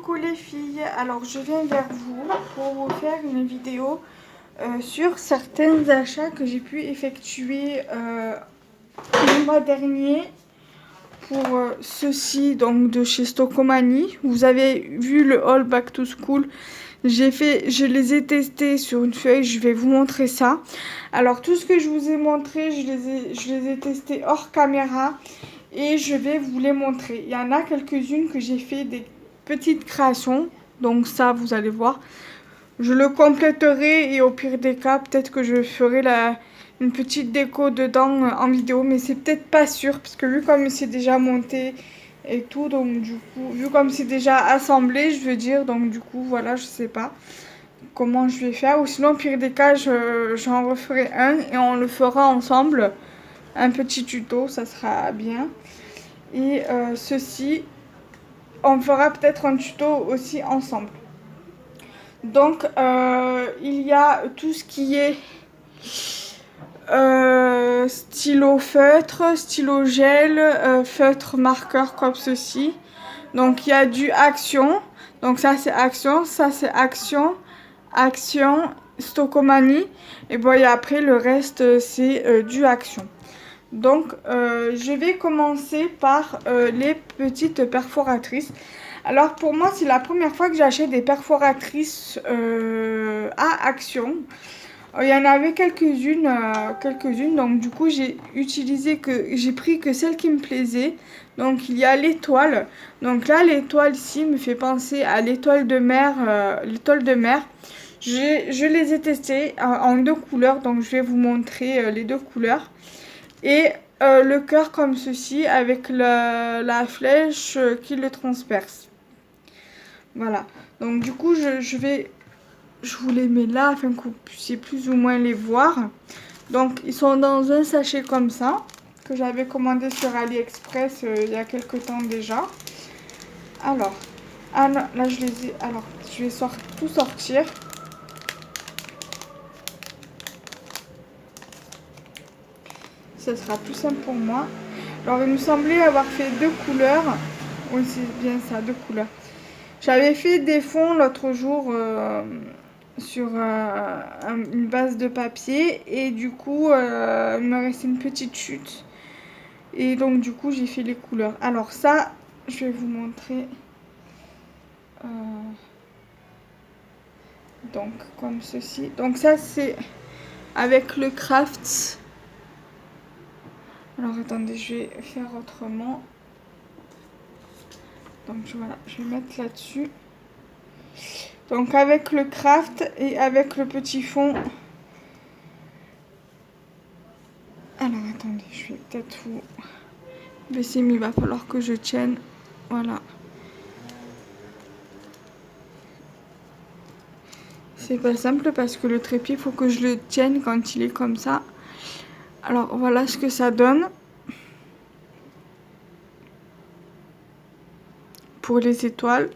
Coucou les filles, alors je viens vers vous pour vous faire une vidéo sur certains achats que j'ai pu effectuer le mois dernier pour ceci donc de chez Stocomanie. Vous avez vu le haul back to school, je les ai testés sur une feuille, je vais vous montrer ça. Alors tout ce que je vous ai montré, je les ai testés hors caméra et je vais vous les montrer. Il y en a quelques-unes que j'ai fait des petites créations, donc ça vous allez voir. Je le compléterai et au pire des cas, peut-être que je ferai une petite déco dedans en vidéo, mais c'est peut-être pas sûr, parce que vu comme c'est déjà monté et tout, donc du coup, vu comme c'est déjà assemblé, je veux dire, donc du coup, voilà, je sais pas comment je vais faire, ou sinon, au pire des cas, j'en referai un et on le fera ensemble, un petit tuto, ça sera bien. Et ceci, on fera peut-être un tuto aussi ensemble. Donc, il y a tout ce qui est stylo feutre, stylo gel, feutre marqueur comme ceci. Donc, il y a du Action. Donc, ça, c'est Action. Ça, c'est Action. Action, Stocomanie. Et bon, et après, le reste, c'est du Action. Donc, je vais commencer par les petites perforatrices. Alors, pour moi, c'est la première fois que j'achète des perforatrices à Action. Il y en avait quelques-unes, donc du coup, j'ai pris que celle qui me plaisait. Donc, il y a l'étoile. Donc là, l'étoile ici me fait penser à l'étoile de mer. Je les ai testées en deux couleurs, donc je vais vous montrer les deux couleurs. Et le cœur comme ceci avec la flèche qui le transperce. Voilà. Donc du coup, je vous les mets là afin que vous puissiez plus ou moins les voir. Donc ils sont dans un sachet comme ça que j'avais commandé sur AliExpress il y a quelques temps déjà. Alors, ah non, là je les ai. Alors, je vais tout sortir. Ça sera plus simple pour moi. Alors, il me semblait avoir fait deux couleurs. Oui, c'est bien ça, deux couleurs. J'avais fait des fonds l'autre jour sur une base de papier. Et du coup, il me restait une petite chute. Et donc, du coup, j'ai fait les couleurs. Alors, ça, je vais vous montrer. Donc, comme ceci. Donc, ça, c'est avec le craft. Alors attendez, je vais faire autrement. Donc voilà, je vais mettre là-dessus. Donc avec le craft et avec le petit fond. Alors attendez, je vais peut-être vous baisser, mais il va falloir que je tienne. Voilà. C'est pas simple parce que le trépied, il faut que je le tienne quand il est comme ça. Alors voilà ce que ça donne. Pour les étoiles.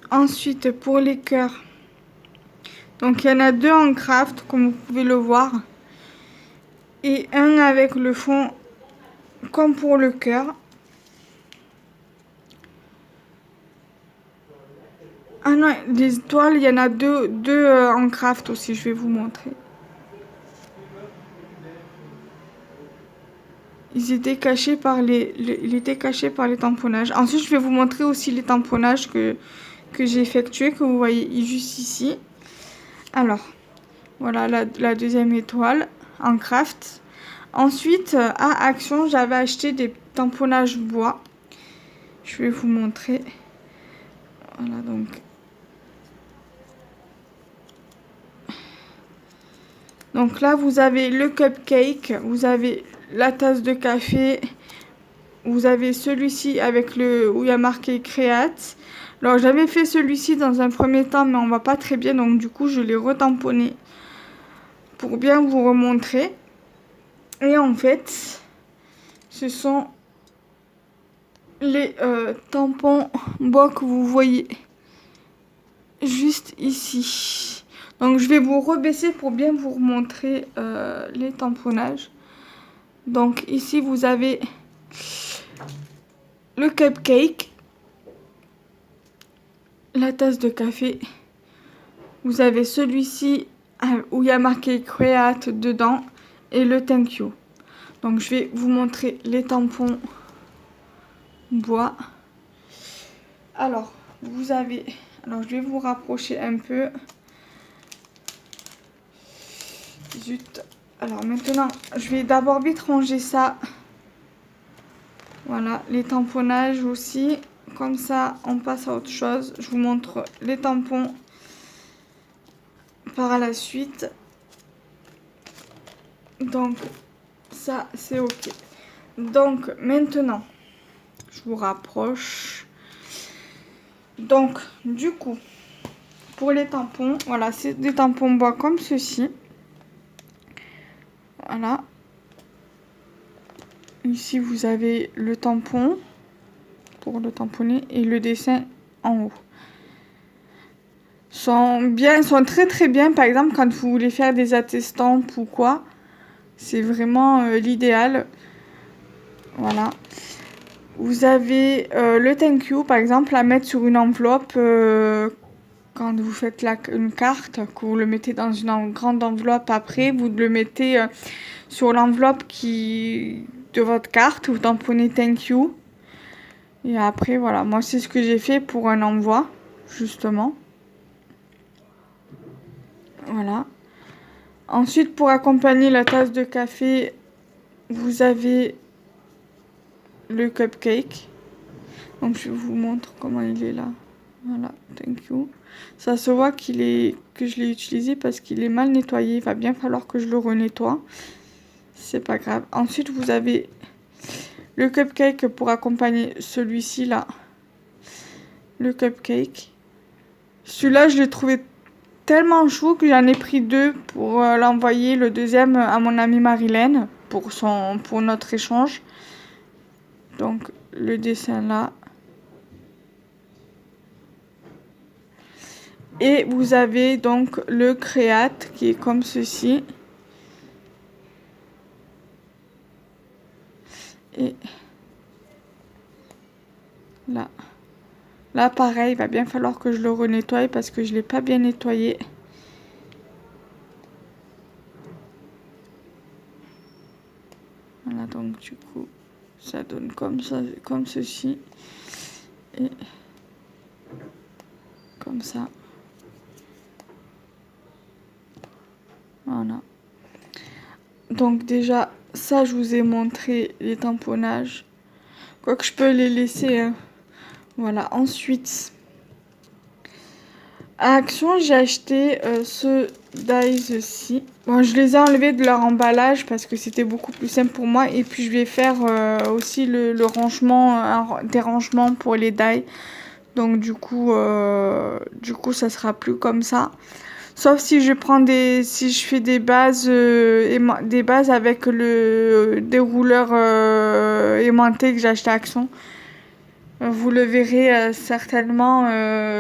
Ensuite, pour les cœurs. Donc, il y en a deux en craft, comme vous pouvez le voir. Et un avec le fond, comme pour le cœur. Ah non, les étoiles, il y en a deux en craft aussi, je vais vous montrer. Ils étaient cachés par il était caché par les tamponnages. Ensuite, je vais vous montrer aussi les tamponnages que j'ai effectués, que vous voyez juste ici. Alors, voilà la deuxième étoile en craft. Ensuite, à Action, j'avais acheté des tamponnages bois. Je vais vous montrer. Voilà, donc. Donc là, vous avez le cupcake, vous avez la tasse de café, vous avez celui-ci avec où il y a marqué Create. Alors j'avais fait celui-ci dans un premier temps, mais on va pas très bien, donc du coup je l'ai retamponné pour bien vous remontrer. Et en fait, ce sont les tampons bois que vous voyez juste ici. Donc je vais vous rebaisser pour bien vous montrer les tamponnages. Donc ici vous avez le cupcake, la tasse de café. Vous avez celui-ci où il y a marqué Create dedans et le Thank you. Donc je vais vous montrer les tampons bois. Alors vous avez, alors je vais vous rapprocher un peu. Zut. Alors maintenant je vais d'abord vite ranger ça. Voilà, les tamponnages aussi. Comme ça, on passe à autre chose. Je vous montre les tampons par la suite. Donc, ça, c'est OK. Donc, maintenant, je vous rapproche. Donc, du coup, pour les tampons, voilà, c'est des tampons bois comme ceci. Voilà. Ici, vous avez le tampon pour le tamponner et le dessin en haut. Sont très très bien, par exemple, quand vous voulez faire des attestampes ou quoi. C'est vraiment l'idéal. Voilà. Vous avez le thank you, par exemple, à mettre sur une enveloppe quand vous faites une carte, que vous le mettez dans une grande enveloppe. Après, vous le mettez sur l'enveloppe de votre carte. Vous tamponnez thank you. Et après, voilà. Moi, c'est ce que j'ai fait pour un envoi, justement. Voilà. Ensuite, pour accompagner la tasse de café, vous avez le cupcake. Donc je vous montre comment il est là. Voilà, thank you. Ça se voit que je l'ai utilisé parce qu'il est mal nettoyé. Il va bien falloir que je le renettoie. C'est pas grave. Ensuite, vous avez le cupcake pour accompagner celui-ci là. Le cupcake. Celui-là, je l'ai trouvé tellement chou que j'en ai pris 2 pour l'envoyer. Le deuxième à mon amie Marilène pour notre échange. Donc le dessin là. Et vous avez donc le Create qui est comme ceci. Et là. Là pareil, il va bien falloir que je le renettoie parce que je ne l'ai pas bien nettoyé. Voilà, donc du coup, ça donne comme ça, comme ceci. Et comme ça. Voilà. Donc déjà, ça, je vous ai montré les tamponnages. Quoique je peux les laisser. Hein. Voilà. Ensuite, à Action, j'ai acheté ce dies-ci. Bon, je les ai enlevés de leur emballage parce que c'était beaucoup plus simple pour moi. Et puis, je vais faire aussi le rangement, des rangements pour les dies. Donc, du coup, ça sera plus comme ça. Sauf si je prends si je fais des bases, avec le dérouleur aimanté que j'ai acheté à Action. Vous le verrez certainement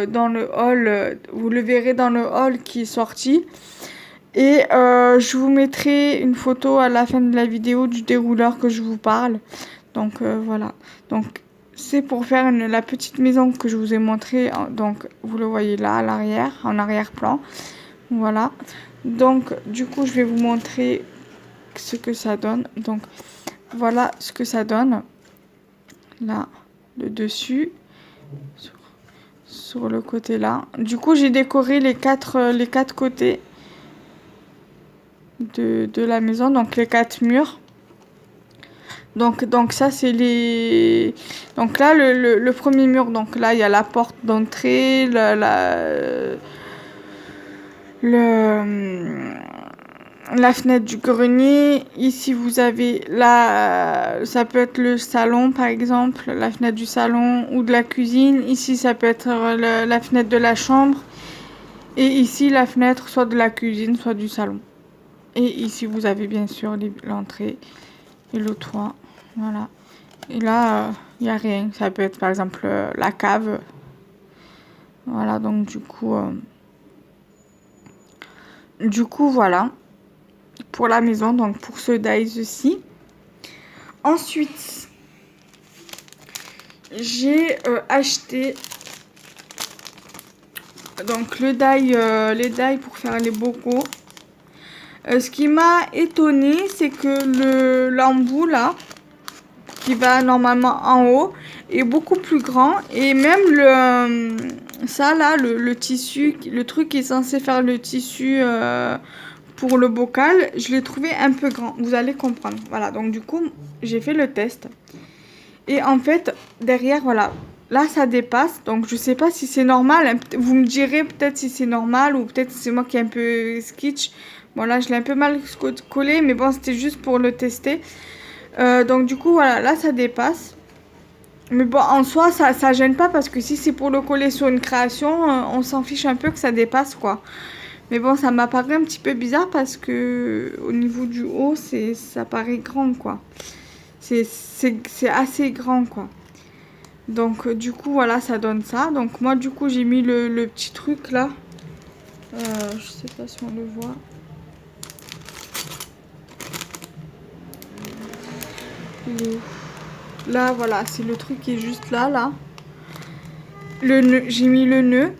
dans le haul. Vous le verrez dans le haul qui est sorti. Et je vous mettrai une photo à la fin de la vidéo du dérouleur que je vous parle. Donc voilà. Donc c'est pour faire la petite maison que je vous ai montrée. Donc vous le voyez là à l'arrière, en arrière-plan. Voilà. Donc du coup je vais vous montrer ce que ça donne. Donc voilà ce que ça donne. Là, le dessus. Sur le côté là. Du coup j'ai décoré les quatre côtés de la maison. Donc les 4 murs. Donc ça c'est les... Donc là le premier mur. Donc là il y a la porte d'entrée. La fenêtre du grenier. Ici vous avez ça peut être le salon par exemple, la fenêtre du salon ou de la cuisine. Ici ça peut être la fenêtre de la chambre. Et ici la fenêtre soit de la cuisine soit du salon. Et ici vous avez bien sûr l'entrée et le toit. Voilà. Et là il n'y a rien. Ça peut être par exemple la cave. Voilà, donc du coup du coup, voilà. Pour la maison, donc pour ce die-ci. Ensuite, j'ai acheté donc les die pour faire les bocaux. Ce qui m'a étonné, c'est que l'embout là, qui va normalement en haut, est beaucoup plus grand. Et même ça là, le tissu, le truc qui est censé faire le tissu pour le bocal, je l'ai trouvé un peu grand. Vous allez comprendre. Voilà, donc du coup, j'ai fait le test. Et en fait, derrière, voilà, là ça dépasse. Donc je sais pas si c'est normal. Vous me direz peut-être si c'est normal ou peut-être c'est moi qui ai un peu sketch. Voilà, je l'ai un peu mal collé, mais bon, c'était juste pour le tester. Donc du coup, voilà, là ça dépasse. Mais bon, en soi, ça gêne pas parce que si c'est pour le coller sur une création, on s'en fiche un peu que ça dépasse, quoi. Mais bon, ça m'apparaît un petit peu bizarre parce que au niveau du haut, ça paraît grand, quoi. C'est assez grand, quoi. Donc du coup, voilà, ça donne ça. Donc moi, du coup, j'ai mis le petit truc là. Je sais pas si on le voit. Là, voilà, c'est le truc qui est juste là, là. Le nœud, j'ai mis le nœud.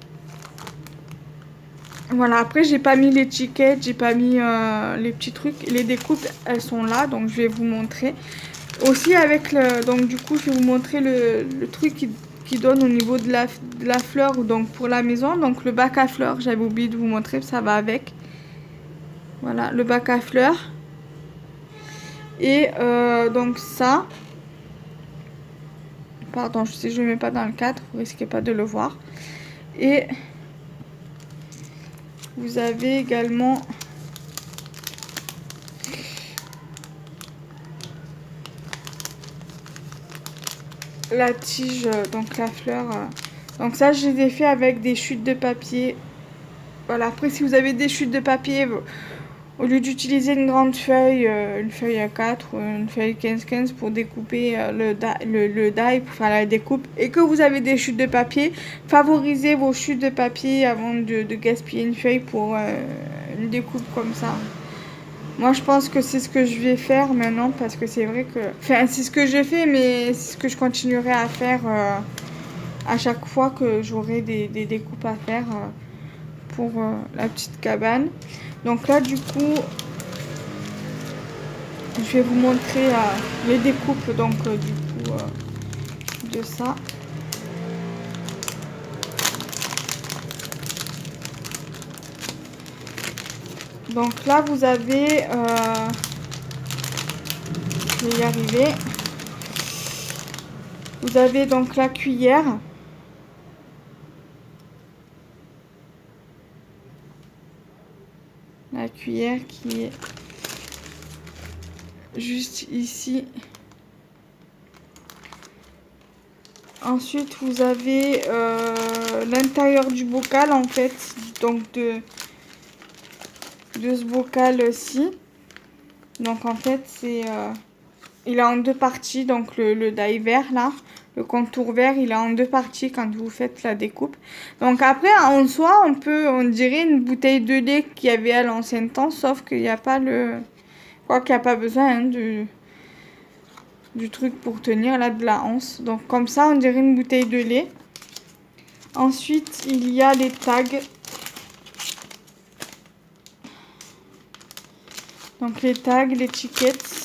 Voilà, après, j'ai pas mis l'étiquette, j'ai pas mis les petits trucs. Les découpes, elles sont là, donc je vais vous montrer. Aussi, avec le... Donc, du coup, je vais vous montrer le truc qui donne au niveau de la fleur, donc pour la maison. Donc, le bac à fleurs, j'avais oublié de vous montrer, ça va avec. Voilà, le bac à fleurs. Et donc ça... Pardon, je ne le mets pas dans le cadre, vous risquez pas de le voir. Et vous avez également la tige, donc la fleur. Donc ça, je les ai fait avec des chutes de papier. Voilà, après si vous avez des chutes de papier, au lieu d'utiliser une grande feuille, une feuille A4 ou une feuille 15-15 pour découper le die pour faire la découpe, et que vous avez des chutes de papier, favorisez vos chutes de papier avant de gaspiller une feuille pour une découpe comme ça. Moi, je pense que c'est ce que je vais faire maintenant parce que c'est vrai que... Enfin, c'est ce que j'ai fait, mais c'est ce que je continuerai à faire à chaque fois que j'aurai des découpes à faire pour la petite cabane. Donc là, du coup, je vais vous montrer les découpes donc du coup de ça. Donc là, vous avez... je vais y arriver. Vous avez donc la cuillère. La cuillère qui est juste ici. Ensuite, vous avez l'intérieur du bocal, en fait, donc de ce bocal-ci. Donc, en fait, il est en deux parties. Donc, le die vert, là, le contour vert, il est en deux parties quand vous faites la découpe. Donc, après, en soi, on dirait une bouteille de lait qu'il y avait à l'ancien temps, sauf qu'il n'y a pas quoi qu'il n'y a pas besoin hein, du truc pour tenir, là, de la anse. Donc, comme ça, on dirait une bouteille de lait. Ensuite, il y a les tags. Donc, les tags, l'étiquette.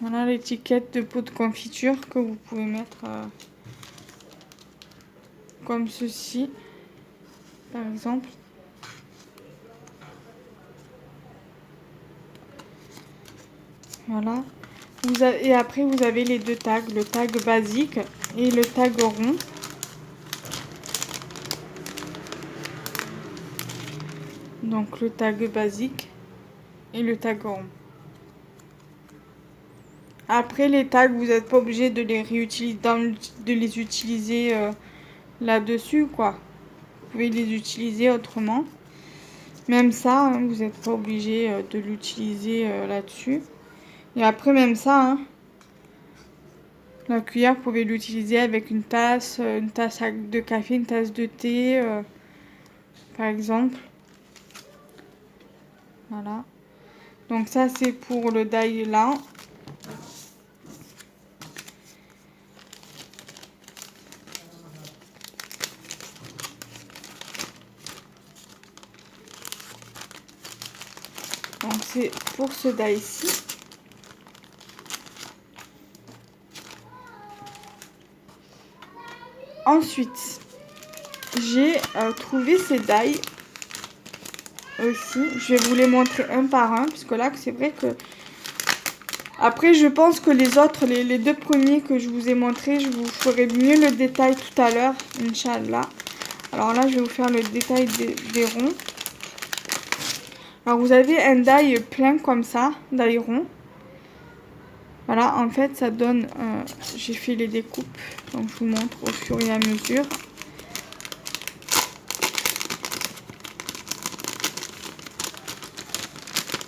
Voilà l'étiquette de pot de confiture que vous pouvez mettre comme ceci, par exemple. Voilà. Et après, vous avez les deux tags, le tag basique et le tag rond. Donc, le tag basique et le tag rond. Après, les tags, vous n'êtes pas obligé de les réutiliser, de les utiliser là-dessus, quoi. Vous pouvez les utiliser autrement. Même ça, hein, vous n'êtes pas obligé de l'utiliser là-dessus. Et après, même ça, hein, la cuillère, vous pouvez l'utiliser avec une tasse de café, une tasse de thé, par exemple. Voilà. Donc ça c'est pour le die là. Donc c'est pour ce die ici. Ensuite, j'ai trouvé ces die aussi. Je vais vous les montrer un par un, puisque là c'est vrai que... Après je pense que les autres, les deux premiers que je vous ai montrés, je vous ferai mieux le détail tout à l'heure, Inch'Allah. Alors là je vais vous faire le détail des ronds. Alors vous avez un die plein comme ça, die rond. Voilà, en fait ça donne, j'ai fait les découpes, donc je vous montre au fur et à mesure.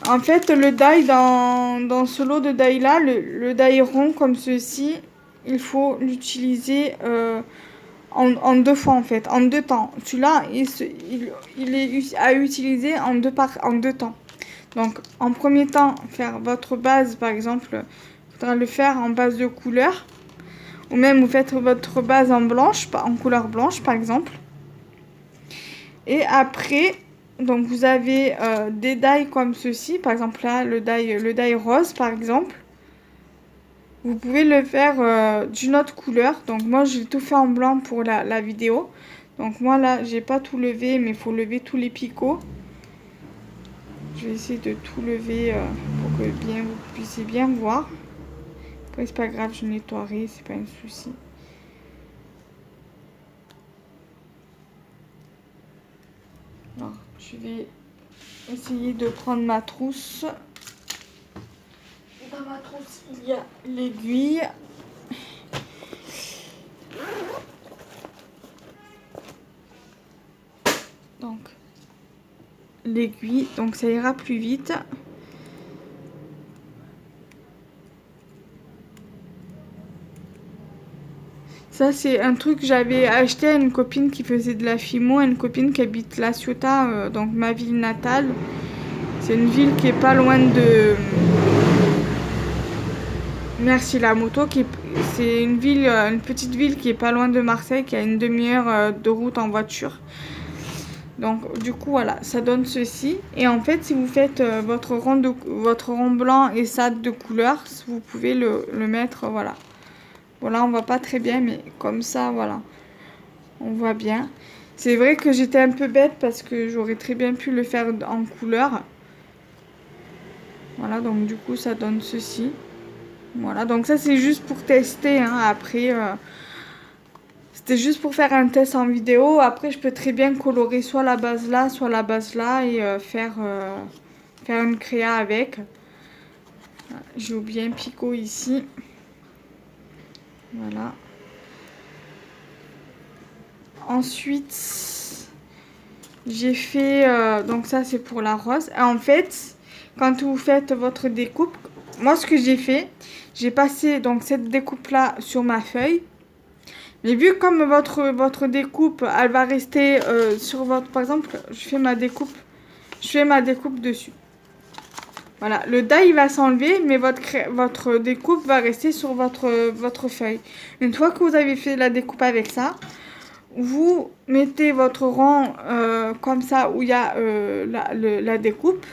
En fait le die dans ce lot de die là, le die rond comme ceci, il faut l'utiliser en deux fois en fait, en deux temps. Celui-là il est à utiliser en deux temps. Donc en premier temps, faire votre base par exemple. Le faire en base de couleur, ou même vous faites votre base en blanche, en couleur blanche par exemple, et après donc vous avez des die comme ceci, par exemple là le die rose par exemple, vous pouvez le faire d'une autre couleur. Donc moi j'ai tout fait en blanc pour la vidéo, donc moi là j'ai pas tout levé, mais il faut lever tous les picots. Je vais essayer de tout lever pour que vous puissiez bien voir. Après, c'est pas grave, je nettoierai, c'est pas un souci. Alors, je vais essayer de prendre ma trousse. Dans ma trousse, il y a l'aiguille. Donc, l'aiguille, donc ça ira plus vite. Ça, c'est un truc que j'avais acheté à une copine qui faisait de la fimo, une copine qui habite La Ciotat, donc ma ville natale. C'est une ville qui est pas loin de... Merci la moto. C'est une ville, une petite ville qui est pas loin de Marseille, qui a une demi-heure de route en voiture. Donc du coup voilà, ça donne ceci. Et en fait, si vous faites votre rond blanc et ça de couleur, vous pouvez le mettre, voilà. Voilà, on voit pas très bien, mais comme ça, voilà, on voit bien. C'est vrai que j'étais un peu bête parce que j'aurais très bien pu le faire en couleur. Voilà, donc du coup, ça donne ceci. Voilà, donc ça, c'est juste pour tester, hein. Après, c'était juste pour faire un test en vidéo. Après, je peux très bien colorer soit la base là et faire une créa avec. J'ai oublié un picot ici. Voilà. Ensuite, j'ai fait... donc ça, c'est pour la rose. Et en fait, quand vous faites votre découpe, moi, ce que j'ai fait, j'ai passé donc cette découpe-là sur ma feuille. Mais vu comme votre découpe, elle va rester sur votre... Par exemple, je fais ma découpe dessus. Voilà, le die il va s'enlever, mais votre découpe va rester sur votre feuille. Une fois que vous avez fait la découpe avec ça, vous mettez votre rond comme ça où il y a la découpe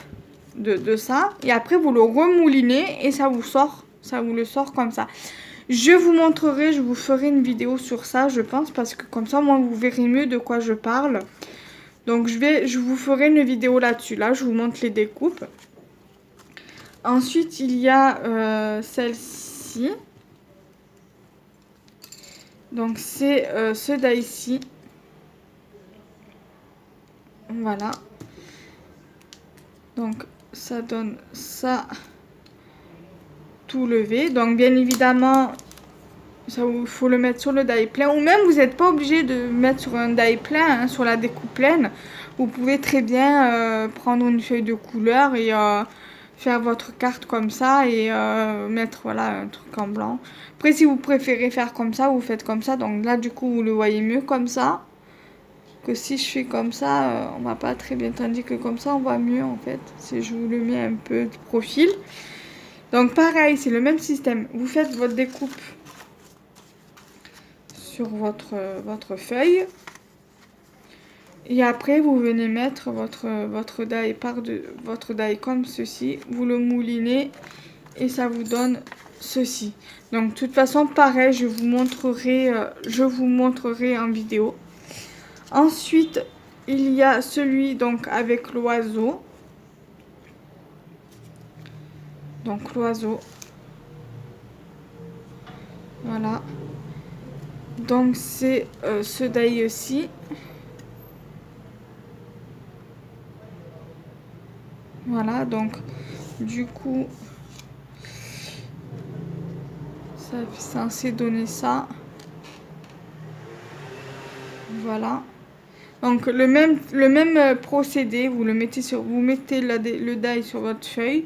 de ça. Et après, vous le remoulinez et ça vous le sort comme ça. Je vous montrerai, je vous ferai une vidéo sur ça, je pense, parce que comme ça, moi, vous verrez mieux de quoi je parle. Donc, je vous ferai une vidéo là-dessus. Là, je vous montre les découpes. Ensuite, il y a celle-ci. Donc, c'est ce die-ci. Voilà. Donc, ça donne ça tout levé. Donc, bien évidemment, il faut le mettre sur le die plein. Ou même, vous n'êtes pas obligé de mettre sur un die plein, hein, sur la découpe pleine. Vous pouvez très bien prendre une feuille de couleur et... faire votre carte comme ça et mettre voilà un truc en blanc. Après si vous préférez faire comme ça, vous faites comme ça. Donc là du coup vous le voyez mieux comme ça. que si je fais comme ça, on va pas très bien. Tandis que comme ça, on va mieux en fait. Si je vous le mets un peu de profil. Donc pareil, c'est le même système. Vous faites votre découpe sur votre feuille. Et après, vous venez mettre votre die comme ceci. Vous le moulinez et ça vous donne ceci. Donc, de toute façon, pareil, je vous montrerai en vidéo. Ensuite, il y a celui donc avec l'oiseau. Donc, l'oiseau. Voilà. Donc, c'est ce die-ci. Voilà, donc du coup, ça est censé donner ça. Voilà. Donc le même procédé, vous mettez le die sur votre feuille,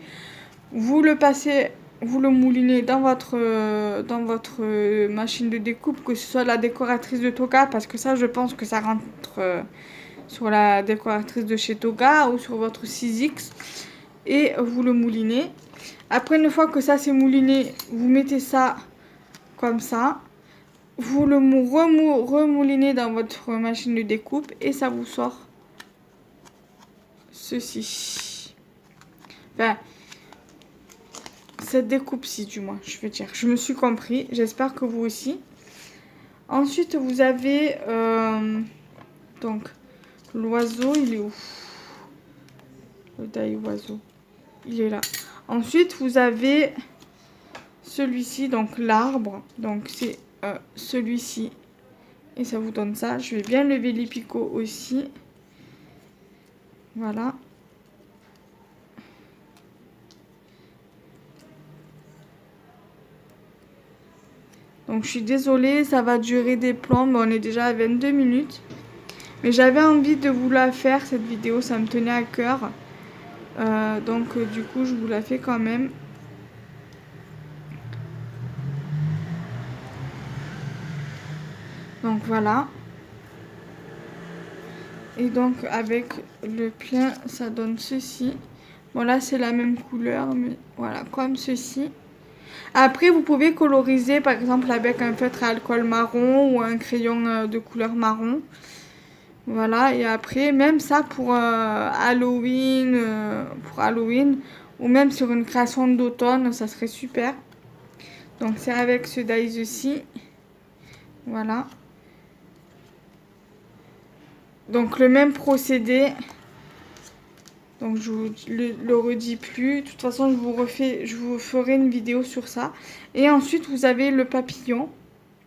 vous le passez, vous le moulinez dans votre machine de découpe, que ce soit la décoratrice de Toka, parce que ça je pense que ça rentre sur la décoratrice de chez Toka ou sur votre 6X. Et vous le moulinez. Après, une fois que ça c'est mouliné, vous mettez ça comme ça. Vous le remoulinez dans votre machine de découpe et ça vous sort ceci. Enfin, cette découpe-ci du moins, je veux dire. Je me suis compris. J'espère que vous aussi. Ensuite, vous avez donc l'oiseau, il est où? Le die oiseau. Il est là. Ensuite, vous avez celui-ci, donc l'arbre. Donc, c'est celui-ci. Et ça vous donne ça. Je vais bien lever les picots aussi. Voilà. Donc, je suis désolée, ça va durer des plombes. On est déjà à 22 minutes. Mais j'avais envie de vous la faire, cette vidéo. Ça me tenait à cœur. Donc, du coup, je vous la fais quand même. Donc, voilà. Et donc, avec le plein, ça donne ceci. Bon, là, c'est la même couleur, mais voilà, comme ceci. Après, vous pouvez coloriser, par exemple, avec un feutre à alcool marron ou un crayon de couleur marron. Voilà, et après, même ça pour Halloween, ou même sur une création d'automne, ça serait super. Donc, c'est avec ce die-ci. Voilà. Donc, le même procédé. Donc, je vous le redis plus. De toute façon, je vous ferai une vidéo sur ça. Et ensuite, vous avez le papillon.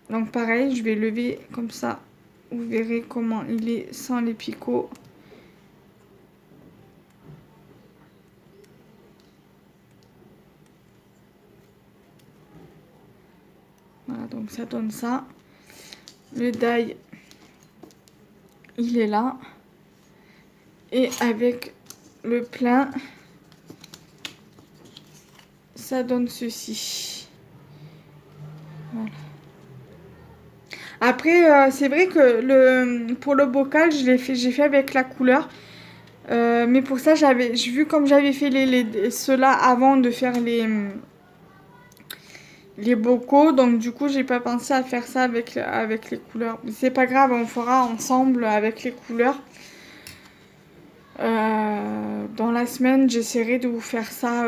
Donc, pareil, je vais lever comme ça. Vous verrez comment il est sans les picots. Voilà, donc ça donne ça. Le die, il est là. Et avec le plein, ça donne ceci. Voilà. Après, c'est vrai que pour le bocal, j'ai fait avec la couleur. Mais pour ça, j'ai vu comme j'avais fait ceux-là avant de faire les bocaux. Donc du coup, j'ai pas pensé à faire ça avec les couleurs. C'est pas grave, on fera ensemble avec les couleurs. Dans la semaine, j'essaierai de vous faire ça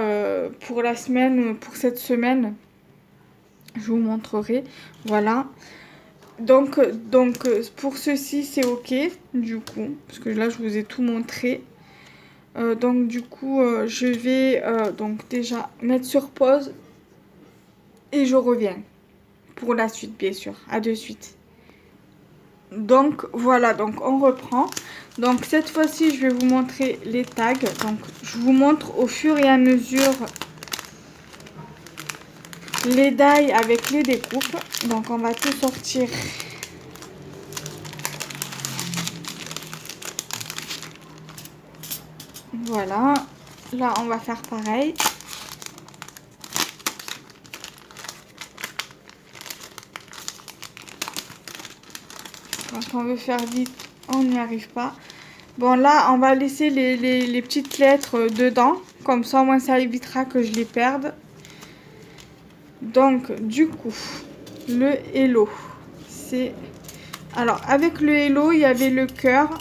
pour la semaine, pour cette semaine. Je vous montrerai. Voilà. Donc pour ceci, c'est ok, du coup. Parce que là, je vous ai tout montré. Donc du coup, je vais donc déjà mettre sur pause. Et je reviens. Pour la suite, bien sûr. À de suite. Donc voilà, donc on reprend. Donc cette fois-ci, je vais vous montrer les tags. Donc je vous montre au fur et à mesure les die avec les découpes. Donc on va tout sortir. Voilà. Là, on va faire pareil. Quand on veut faire vite, On n'y arrive pas. Bon, là, on va laisser les petites lettres dedans. Comme ça, au moins, ça évitera que je les perde. Donc, du coup, le hello, c'est... Alors, avec le hello, il y avait le cœur.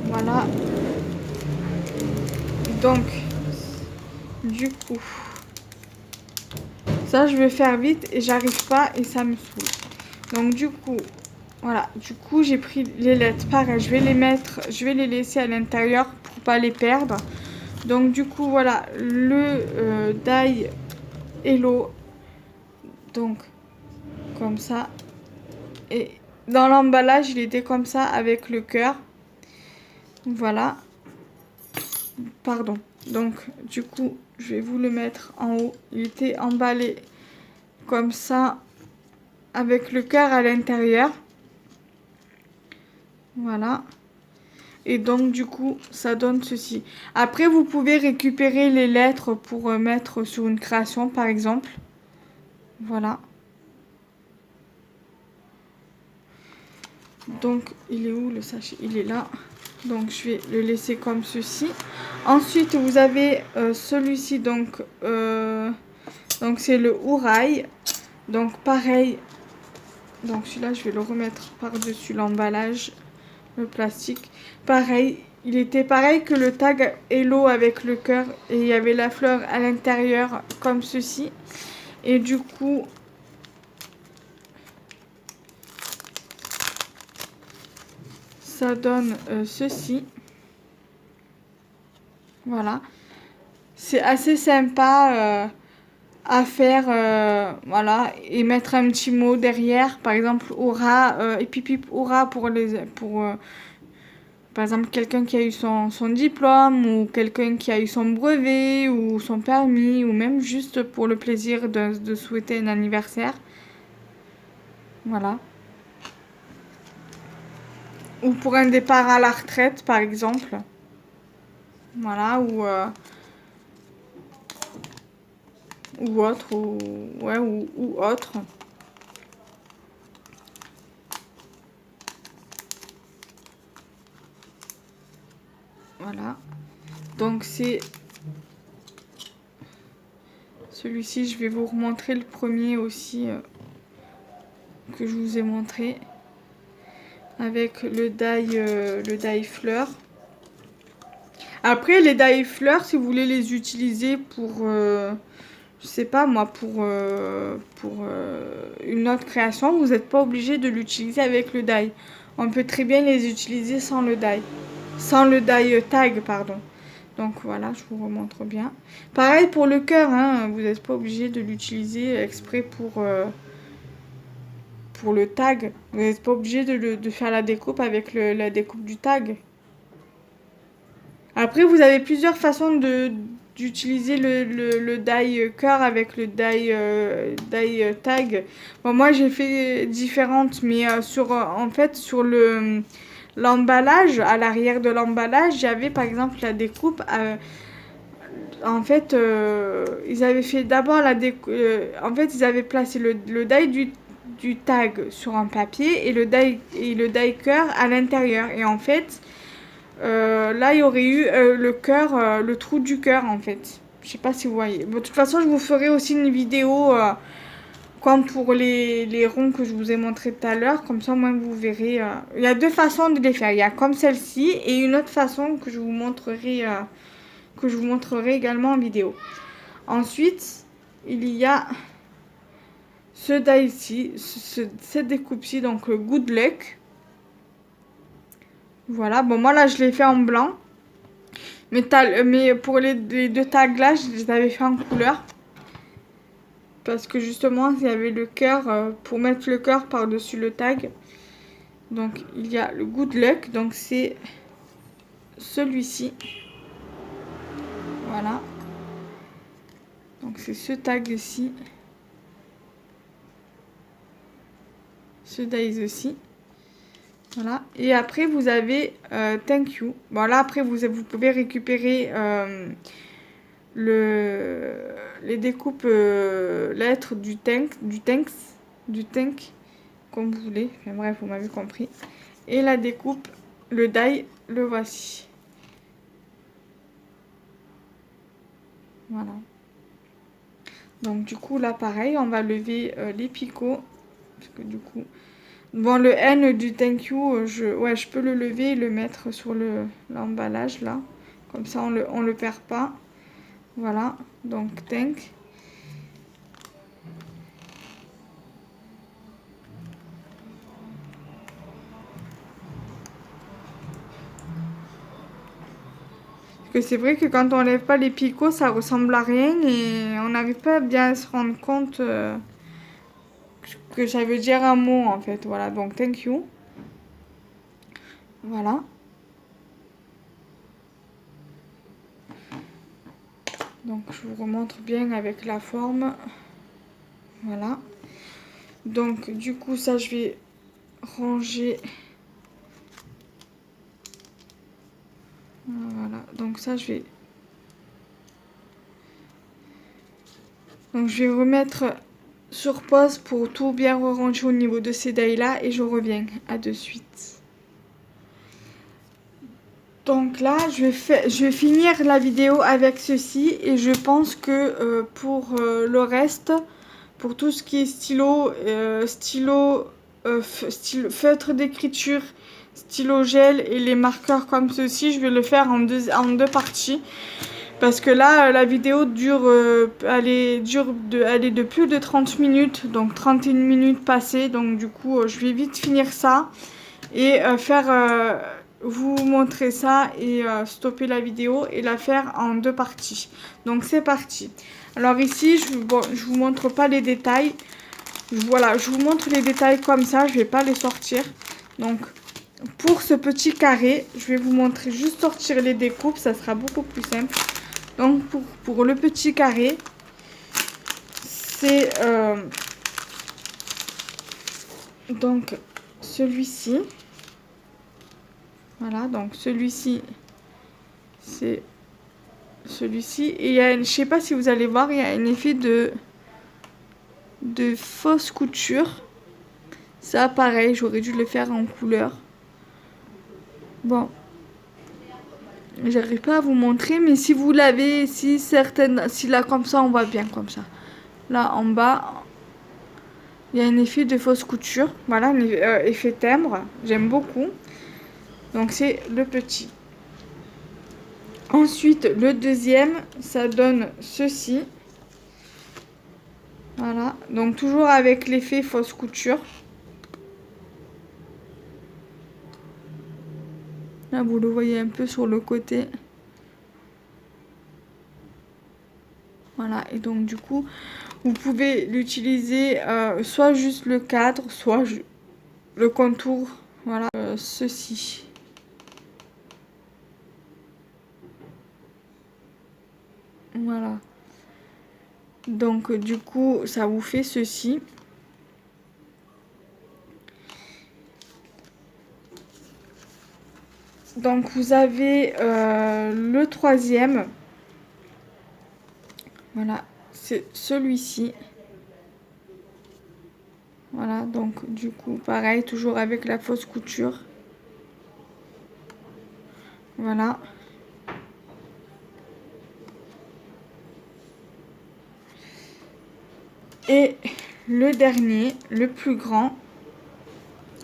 Voilà. Donc, du coup, ça, je vais faire vite et j'arrive pas et ça me saoule. Donc, du coup, voilà. Du coup, j'ai pris les lettres. Pareil, je vais les mettre, je vais les laisser à l'intérieur pour pas les perdre. Donc, du coup, voilà, le die hello. Donc, comme ça. Et dans l'emballage, il était comme ça avec le cœur. Voilà. Pardon. Donc, du coup, je vais vous le mettre en haut. Il était emballé comme ça avec le cœur à l'intérieur. Voilà. Et donc, du coup, ça donne ceci. Après, vous pouvez récupérer les lettres pour mettre sur une création, par exemple. Voilà. Donc, il est où le sachet? Il est là. Donc, je vais le laisser comme ceci. Ensuite, vous avez celui-ci. Donc c'est le Ouraille. Donc, pareil. Donc, celui-là, je vais le remettre par-dessus l'emballage, le plastique. Pareil. Il était pareil que le tag Hello avec le cœur. Et il y avait la fleur à l'intérieur, comme ceci. Et du coup... ça donne ceci. Voilà. C'est assez sympa à faire. Voilà. Et mettre un petit mot derrière. Par exemple, aura. Et puis aura pour par exemple, quelqu'un qui a eu son diplôme. Ou quelqu'un qui a eu son brevet. Ou son permis. Ou même juste pour le plaisir de souhaiter un anniversaire. Voilà. Ou pour un départ à la retraite, par exemple. Voilà, ou autre, ou autre. Voilà. Donc c'est celui-ci, je vais vous remontrer le premier aussi que je vous ai montré. Avec le die fleur. Après, les die fleurs, si vous voulez les utiliser pour, je sais pas moi, pour une autre création, vous n'êtes pas obligé de l'utiliser avec le die. On peut très bien les utiliser sans le die. Sans le die tag, pardon. Donc voilà, je vous remontre bien. Pareil pour le cœur, hein, vous n'êtes pas obligé de l'utiliser exprès pour le tag. Vous n'êtes pas obligé de faire la découpe avec la découpe du tag. Après, vous avez plusieurs façons d'utiliser le die cœur avec le die tag. Bon, moi, j'ai fait différentes, mais en fait, sur l'emballage, à l'arrière de l'emballage, j'avais par exemple la découpe. En fait, ils avaient fait d'abord la découpe. En fait, ils avaient placé le die du tag sur un papier et le die cœur à l'intérieur. Et en fait, là, il y aurait eu le cœur, le trou du cœur en fait. Je sais pas si vous voyez. Bon, de toute façon, je vous ferai aussi une vidéo comme pour les ronds que je vous ai montré tout à l'heure. Comme ça, moi, vous verrez. Il y a deux façons de les faire. Il y a comme celle-ci et une autre façon que je vous montrerai, également en vidéo. Ensuite, il y a ce die-ci, cette découpe-ci, donc Good Luck. Voilà, bon moi là je l'ai fait en blanc. Mais pour les deux tags là, je les avais fait en couleur. Parce que justement, il y avait le cœur, pour mettre le cœur par-dessus le tag. Donc il y a le Good Luck, donc c'est celui-ci. Voilà. Donc c'est ce tag-ci. Ce die aussi. Voilà. Et après, vous avez Thank You. Bon, là, après, vous pouvez récupérer les découpes lettres du thank comme vous voulez. Enfin bref, vous m'avez compris. Et la découpe, le die, le voici. Voilà. Donc du coup là pareil, on va lever les picots. Parce que du coup... Bon, le N du thank you, je peux le lever et le mettre sur l'emballage là. Comme ça, on le perd pas. Voilà, donc thank. Parce que c'est vrai que quand on lève pas les picots, ça ressemble à rien et on n'arrive pas bien à se rendre compte que ça veut dire un mot en fait. Voilà, donc thank you. Voilà. Donc je vous remontre bien avec la forme. Voilà. Donc du coup ça je vais ranger. Voilà. Donc ça je vais. Donc je vais remettre sur pause pour tout bien ranger au niveau de ces dailles là et je reviens. À de suite. Donc là, je vais finir la vidéo avec ceci et je pense que pour le reste, pour tout ce qui est stylo, feutre d'écriture, stylo gel et les marqueurs comme ceci, je vais le faire en deux parties. Parce que là, la vidéo elle est de plus de 30 minutes, donc 31 minutes passées. Donc du coup, je vais vite finir ça et vous montrer ça et stopper la vidéo et la faire en deux parties. Donc c'est parti. Alors ici, je vous montre pas les détails. Voilà, je vous montre les détails comme ça, je vais pas les sortir. Donc pour ce petit carré, je vais vous montrer juste sortir les découpes, ça sera beaucoup plus simple. Donc pour le petit carré, c'est donc celui-ci. Voilà, donc celui-ci, c'est celui-ci. Et il y a, je sais pas si vous allez voir, il y a un effet de fausse couture. Ça, pareil, j'aurais dû le faire en couleur. Bon, j'arrive pas à vous montrer, mais si vous l'avez, si là comme ça, on voit bien comme ça. Là, en bas, il y a un effet de fausse couture. Voilà, un effet timbre. J'aime beaucoup. Donc, c'est le petit. Ensuite, le deuxième, ça donne ceci. Voilà, donc toujours avec l'effet fausse couture. Là, vous le voyez un peu sur le côté. Voilà, et donc du coup, vous pouvez l'utiliser soit juste le cadre, soit le contour. Voilà, ceci. Voilà. Donc du coup, ça vous fait ceci. Donc vous avez le troisième. Voilà, c'est celui-ci. Voilà, donc du coup, pareil, toujours avec la fausse couture. Voilà. Et le dernier, le plus grand,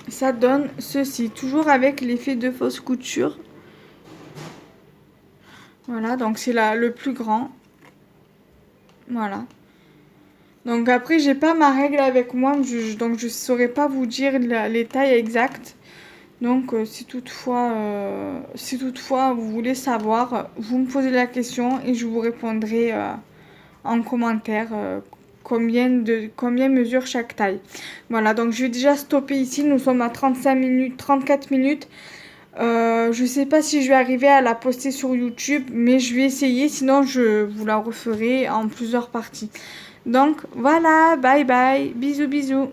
ça donne ceci, toujours avec l'effet de fausse couture. Voilà, donc c'est là le plus grand. Voilà. Donc après, j'ai pas ma règle avec moi, donc je saurais pas vous dire les tailles exactes. Donc si toutefois vous voulez savoir, vous me posez la question et je vous répondrai en commentaire combien mesure chaque taille. Voilà, donc je vais déjà stopper ici. Nous sommes à 35 minutes, 34 minutes. Je sais pas si je vais arriver à la poster sur YouTube, mais je vais essayer. Sinon, je vous la referai en plusieurs parties. Donc voilà, bye bye, bisous bisous.